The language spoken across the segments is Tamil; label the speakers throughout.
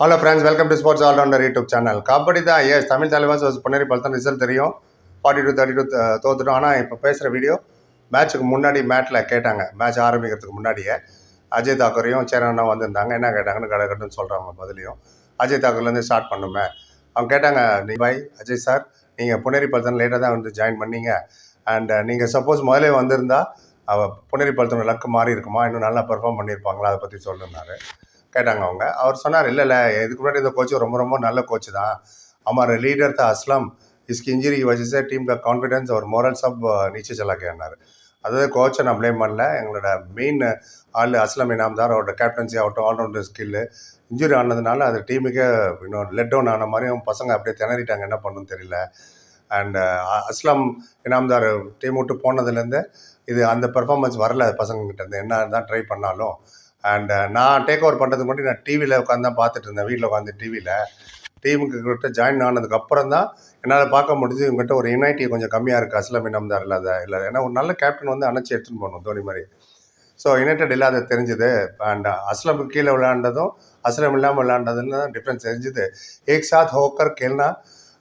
Speaker 1: Hello friends, welcome to Sports All-Rounder YouTube channel. Kabaddi தான் எஸ் தமிழ் தலைவாஸ் பொன்னேரி பல்தான் ரிசல்ட் தெரியும் 42-32 தோத்துட்டோம். ஆனால் இப்போ பேசுகிற வீடியோ மேட்ச்சுக்கு முன்னாடி மேட்டில் கேட்டாங்க. மேட்ச் ஆரம்பிக்கிறதுக்கு முன்னாடியே அஜய் தாக்கூரையும் சேரனா வந்திருந்தாங்க. என்ன கேட்டாங்கன்னு கடகட்டுன்னு சொல்கிறாங்க பதிலையும். அஜய் தாக்கூர்லேருந்து ஸ்டார்ட் பண்ணுமே. அவங்க கேட்டாங்க, நீ பாய் அஜய் சார், நீங்கள் புனேரி பல்தான் லேட்டாக தான் வந்து ஜாயின் பண்ணீங்க. அண்ட் நீங்கள் சப்போஸ் முதலே வந்திருந்தா புனேரி பல்தனோட லக்கு மாறி இருக்குமா, இன்னும் நல்லா பெர்ஃபார்ம் பண்ணியிருப்பாங்களா, அதை பற்றி சொல்லிருந்தாரு. கேட்டாங்க அவங்க. அவர் சொன்னார், இல்லை இதுக்கு முன்னாடி இந்த கோச்சு ரொம்ப ரொம்ப நல்ல கோச்சு தான். हमारे लीडर था असलम, इसकी इंजरी की वजह से टीम का कॉन्फिडेंस और मोरल सब नीचे चला गयाன்னாரு. அதாவது கோச்சை நான் ப்ளேம் பண்ணல, எங்களோட மெயின் ஆள் அஸ்லம் இனாம்தார், அவரோட கேப்டன்சி ஆகட்டும், ஆல்ரவுண்டர் ஸ்கில்லு இன்ஜுரி ஆனதுனால அது டீமுக்கே இன்னும் லெட் டவுன் ஆன மாதிரியும் பசங்க அப்படியே திணறிட்டாங்க, என்ன பண்ணணும்னு தெரியல. அண்ட் அஸ்லம் இனாம்தார் டீம் விட்டு போனதுலேருந்து இது அந்த பெர்ஃபார்மன்ஸ் வரல பசங்கக்கிட்டேருந்து, என்ன தான் ட்ரை பண்ணாலும். அண்ட் நான் டேக் ஓவர் பண்ணுறதுக்கு முன்னாடி நான் டிவியில் உட்காந்து தான் பார்த்துட்டு இருந்தேன், வீட்டில் உட்காந்து டிவியில். டீமுக்கு கிட்ட ஜாயின் ஆனதுக்கப்புறம் தான் என்னால் பார்க்க முடிஞ்சு இவங்ககிட்ட ஒரு யுனைட்டி கொஞ்சம் கம்மியாக இருக்குது. அஸ்லம் இனாம்தார் இல்லாத ஏன்னா ஒரு நல்ல கேப்டன் வந்து அணைச்சி எடுத்துன்னு போகணும் தோனி மாதிரி. ஸோ யுனைடெட் இல்லாத தெரிஞ்சுது. அண்ட் அஸ்லமுக்கு கீழே விளையாண்டதும் அஸ்லம் இல்லாமல் விளையாண்டதுன்னு தான் டிஃப்ரென்ஸ் தெரிஞ்சுது. ஏக் சாத் ஹோக்கர் கேள்னா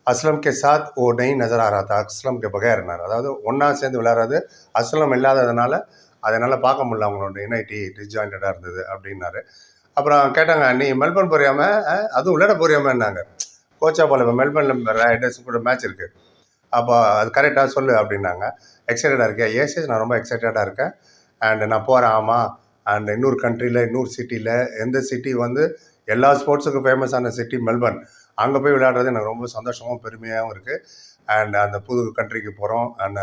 Speaker 1: அஸ்லம் கே சாத் ஓ நெய் நஜர் ஆ ரா தா, அஸ்லம் கே பகேர்னார். அதாவது ஒன்றா சேர்ந்து விளையாடுறது அஸ்லம் இல்லாததுனால அதனால் பார்க்க முடியல, அவங்களோட யுனைட்டி டிஸ்ஜாயின்டாக இருந்தது அப்படின்னாரு. அப்புறம் கேட்டாங்க, நீ மெல்பர்ன் போறியாம, அதுவும் விளையாட போறியாமன்னாங்க. கோச்சா போல இப்போ மெல்பர்னில் ரைடர்ஸ் கூட மேட்ச் இருக்குது, அப்போ அது கரெக்டாக சொல்லு அப்படின்னாங்க. எக்ஸைட்டடாக இருக்கேன். எஸ் நான் ரொம்ப எக்ஸைட்டடாக இருக்கேன். அண்ட் நான் போகிறேன். ஆமாம். அண்ட் இன்னொரு கண்ட்ரியில், இன்னொரு சிட்டியில், எந்த சிட்டி வந்து எல்லா ஸ்போர்ட்ஸுக்கும் ஃபேமஸான சிட்டி மெல்பர்ன், அங்கே போய் விளையாடுறது எனக்கு ரொம்ப சந்தோஷமாகவும் பெருமையாகவும் இருக்குது. அண்ட் அந்த புது கண்ட்ரிக்கு போகிறோம். அண்ட்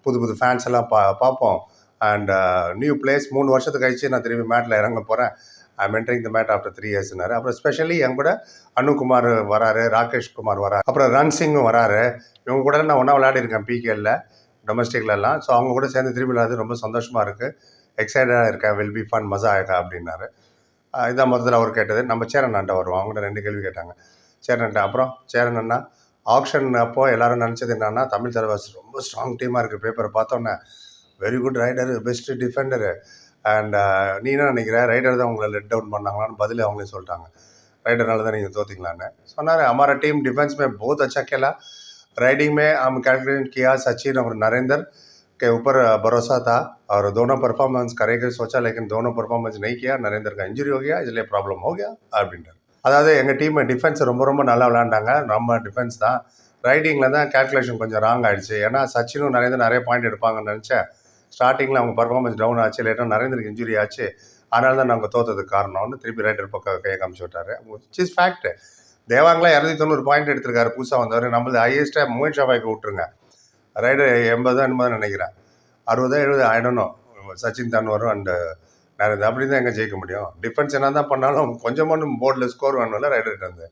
Speaker 1: புது புது ஃபேன்ஸ் எல்லாம் பார்ப்போம். And new place. 3 வருஷத்துக்கு கழிச்சு நான் திரும்பி மேட்டில் இறங்க போகிறேன். I am entering the mat after 3 இயர்ஸ்னாரு. அப்புறம் ஸ்பெஷலி என் கூட அனுகுமார் வராரு, ராகேஷ் குமார் வராரு, அப்புறம் ரன்சிங்கும் வராரு. இவங்க கூட நான் ஒன்றா விளையாடிருக்கேன் பிகேல, டொமஸ்டிக்லலாம். ஸோ அவங்க கூட சேர்ந்து திரும்பி விளையாடுறது ரொம்ப சந்தோஷமாக இருக்குது. எக்ஸைட்டடாக இருக்கேன். வில் பி ஃபன், மஜா ஆயிருக்கா அப்படின்னாரு. இதான் மொத்தத்தில் அவர் கேட்டது. நம்ம சேரன் அண்ணா வருவோம். அவங்கள்ட்ட 2 கேள்வி கேட்டாங்க. சேரன்ட்ட அப்புறம் சேரன் அண்ணா ஆக்ஷன் அப்போது எல்லோரும் நினச்சது என்னன்னா, தமிழ் தலைவாஸ் ரொம்ப ஸ்ட்ராங் டீமாக இருக்குது. பேப்பரை பார்த்தோன்னே very good rider, best Defender. And நீ என்ன நினைக்கிற, ரைடர் தான் உங்களை லெட் டவுன் பண்ணாங்களான்னு பதில் அவங்களே சொல்லிட்டாங்க. ரைடர்னால தான் நீங்கள் தோற்றிங்களான்னு சொன்னார். हमारा टीम डिफेंस में बहुत अच्छा खेला. राइडिंग में हम कैलकुलेट किया, सचिन और नरेंद्र के ऊपर भरोसा था और दोनों परफॉर्मेंस करेंगे सोचा, लेकिन दोनों परफॉर्मेंस नहीं किया. नरेंद्र का इंजरी हो गया, इसलिए प्रॉब्लम हो गया அப்படின்றார். அதாவது எங்கள் டீம் டிஃபென்ஸ் ரொம்ப ரொம்ப நல்லா விளையாண்டாங்க. நம்ம டிஃபென்ஸ் தான் ரைடிங்கில் தான் கேல்குலேஷன் கொஞ்சம் ராங் ஆகிடுச்சு. ஏன்னா சச்சினும் நிறைய பாயிண்ட் எடுப்பாங்கன்னு நினச்சேன். ஸ்டார்டிங்கில் அவங்க பர்ஃபார்மன்ஸ் டவுன் ஆச்சு, லேட்டாக நரேந்திரக்கு இன்ஜுரி ஆச்சு, அதனால தான் நாங்கள் தோற்றதுக்கு காரணம்னு திருப்பி ரைடர் பக்கம் கையை காமிச்சு விட்டாரு. Which is fact. தேவாங்களா 290 பாயிண்ட் எடுத்திருக்காரு புதுசாக வந்தவர். நம்மளது ஹையஸ்ட்டாக மோயின் ஷாபாய்க்கு விட்டுருங்க. ரைடர் 80 நினைக்கிறேன், 60-70 ஆயிடணும். சச்சின் தன்வரும் அண்டு நரேந்திர அப்படி தான் எங்கே ஜெயிக்க முடியும். டிஃபென்ஸ் என்ன தான் பண்ணாலும் கொஞ்சமாக போர்டில் ஸ்கோர் வேணும்ல ரைடர்கிட்ட வந்து.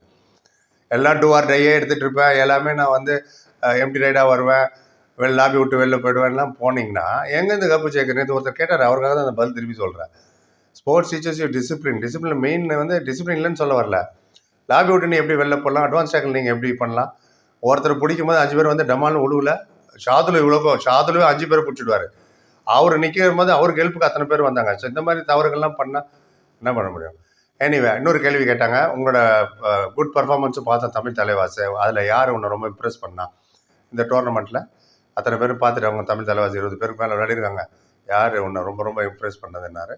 Speaker 1: எல்லாம் 2 ஆர் டையே எடுத்துகிட்டு இருப்பேன். எல்லாமே நான் வந்து எம்டி ரைடாக வருவேன், லாபி விட்டு வெளில போய்டுவேன்லாம் போனீங்கன்னா எங்கேருந்து கப்பு ஜெயிக்கிறேன் ஒருத்தர் கேட்டார். அவருக்காக தான் அந்த பதில் திருப்பி சொல்கிறேன். Sports teachers you discipline main வந்து டிசிப்ளின் இல்லைன்னு சொல்ல வரல. லாபி விட்டு நீ எப்படி வெளில போடலாம், அட்வான்ஸ் டேக்கில் நீங்கள் எப்படி பண்ணலாம். ஒருத்தர் பிடிக்கும் போது 5 பேர் வந்து டமால்னு உழுவில். ஷாதுல் இவ்வளோக்கோ, ஷாதுலும் 5 பேர் பிடிச்சிடுவார். அவர் நிற்கும் போது அவருக்கு ஹெல்ப்புக்கு அத்தனை பேர் வந்தாங்க. ஸோ இந்த மாதிரி தவறுகள்லாம் பண்ணால் என்ன பண்ண முடியும். எனிவே இன்னொரு கேள்வி கேட்டாங்க, உங்களோட குட் பர்ஃபார்மன்ஸும் பார்த்தேன் தமிழ் தலைவாசு, அதில் யார் உன்னை ரொம்ப இம்ப்ரெஸ் பண்ணா இந்த டோர்னமெண்ட்டில்? அத்தனை பேரும் பார்த்துட்டு அவங்க தமிழ் தலைவாசி 20 பேருக்கு மேலே விளையாடிருக்காங்க. யார் உன்னை ரொம்ப ரொம்ப இம்ப்ரெஸ் பண்ணதுன்னாரு.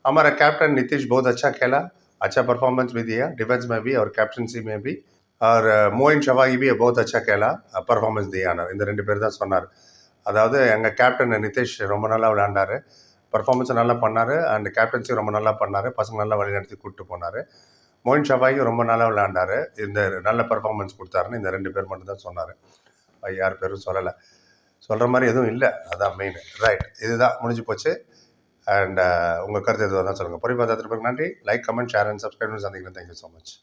Speaker 1: हमारा कैप्टन नीतीश बहुत अच्छा खेला, अच्छा परफॉर्मेंस भी दिया डिफेंस में भी और कैप्टनसी में भी. और மோயின் ஷவாகி भी बहुत अच्छा खेला, பர்ஃபார்மன்ஸ் दियाனார். இந்த 2 பேர் தான் சொன்னார். அதாவது எங்கள் கேப்டன் நிதிஷ் ரொம்ப நல்லா விளையாண்டார், பர்ஃபார்மன்ஸை நல்லா பண்ணார், அண்ட் கேப்டன்சி ரொம்ப நல்லா பண்ணார், பசங்க நல்லா வழிநடத்தி கூப்பிட்டு போனார். மோயின் ஷவாகி ரொம்ப நல்லா விளையாண்டார், இந்த நல்ல பர்ஃபார்மன்ஸ் கொடுத்தாருன்னு இந்த 2 பேர் மட்டும் தான் சொன்னார். யார் பேரும் சொல்லலை. சொல்கிற மாதிரி எதுவும் இல்லை, அதான் மெயின். ரைட், இதுதான் முடிஞ்சு போச்சு. அண்ட் உங்கள் கருத்து எதுவாக தான் சொல்லுங்கள். பொறுப்பாக பார்த்துட்டு நன்றி. Like, comment, share and subscribe பண்ணி சந்திக்கிறேன். Thank you so much.